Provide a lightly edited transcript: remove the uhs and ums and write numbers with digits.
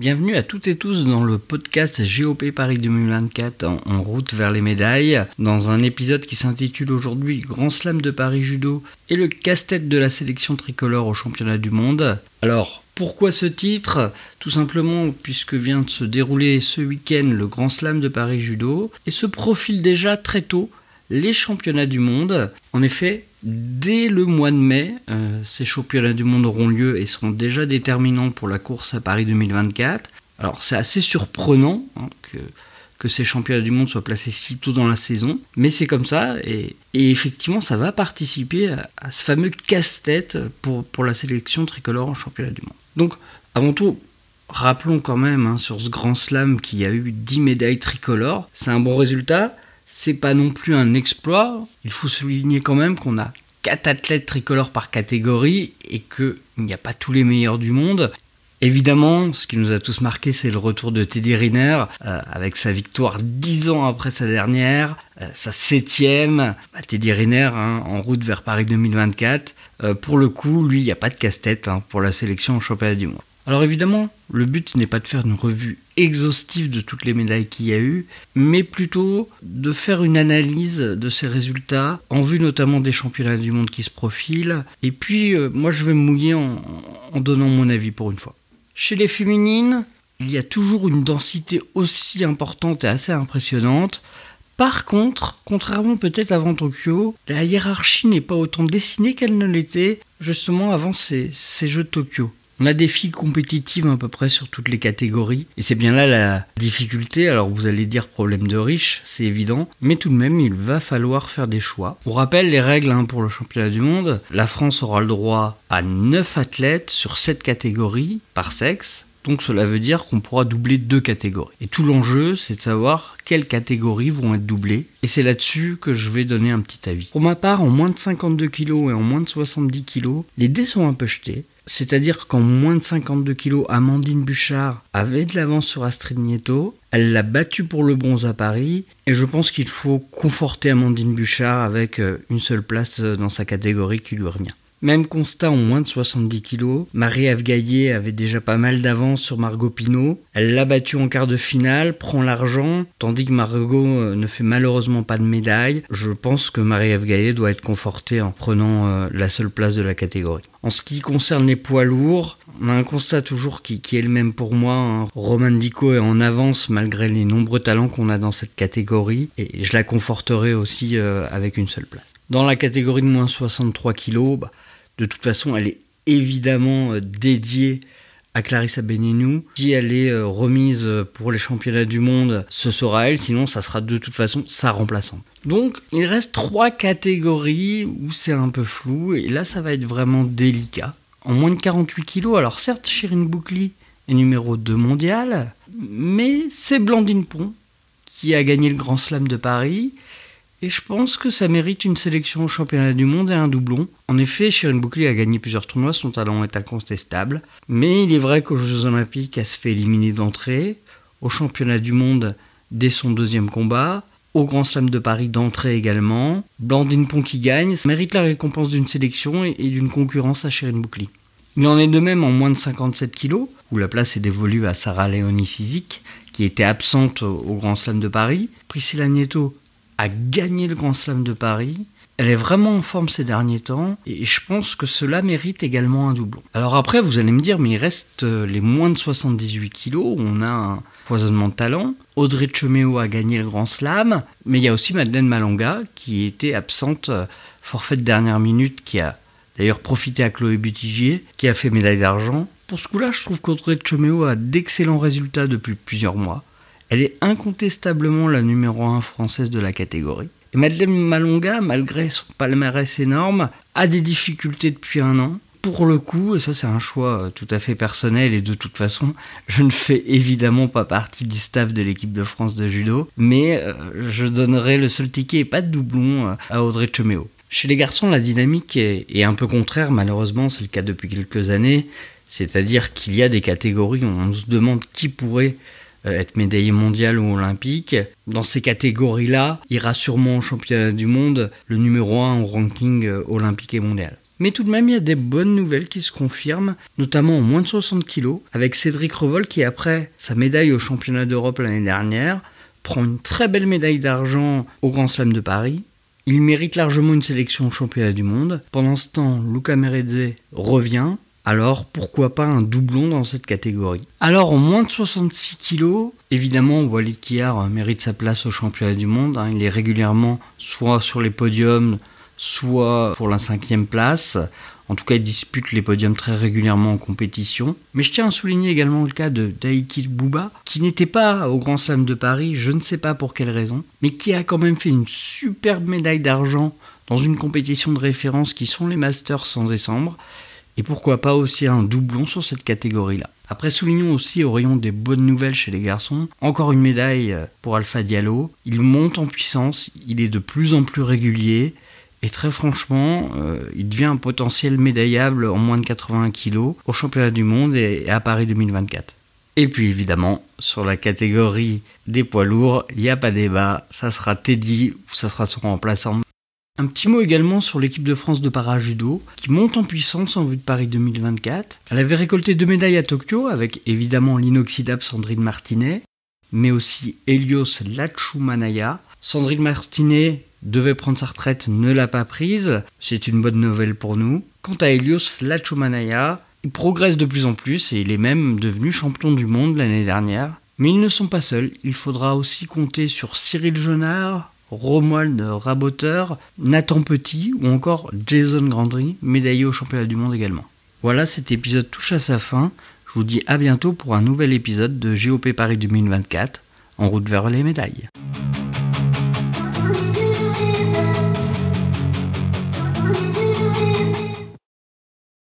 Bienvenue à toutes et tous dans le podcast GOP Paris 2024 en route vers les médailles, dans un épisode qui s'intitule aujourd'hui Grand Slam de Paris Judo et le casse-tête de la sélection tricolore au championnat du monde. Alors, pourquoi ce titre ? Tout simplement puisque vient de se dérouler ce week-end le Grand Slam de Paris Judo et se profile déjà très tôt les championnats du monde. En effet, dès le mois de mai, ces championnats du monde auront lieu et seront déjà déterminants pour la course à Paris 2024. Alors c'est assez surprenant que ces championnats du monde soient placés si tôt dans la saison, mais c'est comme ça et effectivement ça va participer à ce fameux casse-tête pour la sélection tricolore en championnat du monde. Donc avant tout, rappelons quand même sur ce grand slam qu'il y a eu 10 médailles tricolores, c'est un bon résultat. C'est pas non plus un exploit, il faut souligner quand même qu'on a 4 athlètes tricolores par catégorie et qu'il n'y a pas tous les meilleurs du monde. Évidemment, ce qui nous a tous marqué, c'est le retour de Teddy Riner, avec sa victoire 10 ans après sa dernière, sa 7e. Teddy Riner, en route vers Paris 2024. Pour le coup, lui, il n'y a pas de casse-tête pour la sélection au championnat du monde. Alors évidemment, le but n'est pas de faire une revue exhaustive de toutes les médailles qu'il y a eu, mais plutôt de faire une analyse de ces résultats, en vue notamment des championnats du monde qui se profilent. Et puis, moi je vais me mouiller en donnant mon avis pour une fois. Chez les féminines, il y a toujours une densité aussi importante et assez impressionnante. Par contre, contrairement peut-être avant Tokyo, la hiérarchie n'est pas autant dessinée qu'elle ne l'était justement avant ces Jeux de Tokyo. On a des filles compétitives à peu près sur toutes les catégories, et c'est bien là la difficulté. Alors vous allez dire problème de riche, c'est évident, mais tout de même il va falloir faire des choix. On rappelle les règles pour le championnat du monde. La France aura le droit à 9 athlètes sur 7 catégories par sexe, donc cela veut dire qu'on pourra doubler 2 catégories. Et tout l'enjeu, c'est de savoir quelles catégories vont être doublées, et c'est là-dessus que je vais donner un petit avis. Pour ma part, en moins de 52 kg et en moins de 70 kg, les dés sont un peu jetés. C'est-à-dire qu'en moins de 52 kg, Amandine Bouchard avait de l'avance sur Astrid Nieto. Elle l'a battue pour le bronze à Paris. Et je pense qu'il faut conforter Amandine Bouchard avec une seule place dans sa catégorie qui lui revient. Même constat en moins de 70 kg. Marie-Ève Gaillet avait déjà pas mal d'avance sur Margot Pinault. Elle l'a battue en quart de finale, prend l'argent, tandis que Margot ne fait malheureusement pas de médaille. Je pense que Marie-Ève Gaillet doit être confortée en prenant la seule place de la catégorie. En ce qui concerne les poids lourds, on a un constat toujours qui est le même pour moi. Roman Dico est en avance malgré les nombreux talents qu'on a dans cette catégorie et je la conforterai aussi avec une seule place. Dans la catégorie de moins 63 kg, de toute façon, elle est évidemment dédiée à Clarissa Benenou. Si elle est remise pour les championnats du monde, ce sera elle, sinon ça sera de toute façon sa remplaçante. Donc il reste 3 catégories où c'est un peu flou, et là ça va être vraiment délicat. En moins de 48 kg, alors certes Chérine Boucli est numéro 2 mondial, mais c'est Blandine Pont qui a gagné le Grand Slam de Paris. Et je pense que ça mérite une sélection au championnat du monde et un doublon. En effet, Chérine Boucli a gagné plusieurs tournois, son talent est incontestable. Mais il est vrai qu'aux Jeux Olympiques, elle se fait éliminer d'entrée. Au championnat du monde, dès son 2e combat. Au Grand Slam de Paris d'entrée également. Blandine Pont qui gagne, ça mérite la récompense d'une sélection et d'une concurrence à Chérine Boucli. Il en est de même en moins de 57 kg, où la place est dévolue à Sarah Léonie Sizik, qui était absente au Grand Slam de Paris. Priscilla Nieto a gagné le Grand Slam de Paris. Elle est vraiment en forme ces derniers temps et je pense que cela mérite également un doublon. Alors après, vous allez me dire, mais il reste les moins de 78 kg où on a un foisonnement de talent. Audrey Tcheméo a gagné le Grand Slam, mais il y a aussi Madeleine Malonga qui était absente, forfait de dernière minute, qui a d'ailleurs profité à Chloé Butigier, qui a fait médaille d'argent. Pour ce coup-là, je trouve qu'Audrey Tcheméo a d'excellents résultats depuis plusieurs mois. Elle est incontestablement la numéro 1 française de la catégorie. Et Madeleine Malonga, malgré son palmarès énorme, a des difficultés depuis un an. Pour le coup, et ça c'est un choix tout à fait personnel, et de toute façon, je ne fais évidemment pas partie du staff de l'équipe de France de judo, mais je donnerai le seul ticket et pas de doublon à Audrey Tcheméo. Chez les garçons, la dynamique est un peu contraire, malheureusement, c'est le cas depuis quelques années, c'est-à-dire qu'il y a des catégories où on se demande qui pourrait être médaillé mondial ou olympique. Dans ces catégories-là, ira sûrement au championnat du monde le numéro 1 au ranking olympique et mondial. Mais tout de même, il y a des bonnes nouvelles qui se confirment, notamment en moins de 60 kg, avec Cédric Revol qui, après sa médaille au championnat d'Europe l'année dernière, prend une très belle médaille d'argent au Grand Slam de Paris. Il mérite largement une sélection au championnat du monde. Pendant ce temps, Luca Meredze revient. Alors, pourquoi pas un doublon dans cette catégorie? Alors, en moins de 66 kg, évidemment, Walid Kiyar mérite sa place au championnat du monde. Il est régulièrement soit sur les podiums, soit pour la 5e place. En tout cas, il dispute les podiums très régulièrement en compétition. Mais je tiens à souligner également le cas de Daiki Bouba, qui n'était pas au Grand Slam de Paris, je ne sais pas pour quelle raison, mais qui a quand même fait une superbe médaille d'argent dans une compétition de référence qui sont les Masters en décembre. Et pourquoi pas aussi un doublon sur cette catégorie-là. Après, soulignons aussi au rayon des bonnes nouvelles chez les garçons, encore une médaille pour Alpha Diallo. Il monte en puissance, il est de plus en plus régulier, et très franchement, il devient un potentiel médaillable en moins de 80 kg au championnat du monde et à Paris 2024. Et puis évidemment, sur la catégorie des poids lourds, il n'y a pas débat, ça sera Teddy ou ça sera son remplaçant. Un petit mot également sur l'équipe de France de para-judo, qui monte en puissance en vue de Paris 2024. Elle avait récolté 2 médailles à Tokyo, avec évidemment l'inoxydable Sandrine Martinet, mais aussi Helios Lachumanaya. Sandrine Martinet devait prendre sa retraite, ne l'a pas prise, c'est une bonne nouvelle pour nous. Quant à Helios Lachumanaya, il progresse de plus en plus et il est même devenu champion du monde l'année dernière. Mais ils ne sont pas seuls, il faudra aussi compter sur Cyril Jonard, Romuald Raboteur, Nathan Petit ou encore Jason Grandry, médaillé au championnat du monde également. Voilà, cet épisode touche à sa fin. Je vous dis à bientôt pour un nouvel épisode de GOP Paris 2024, en route vers les médailles.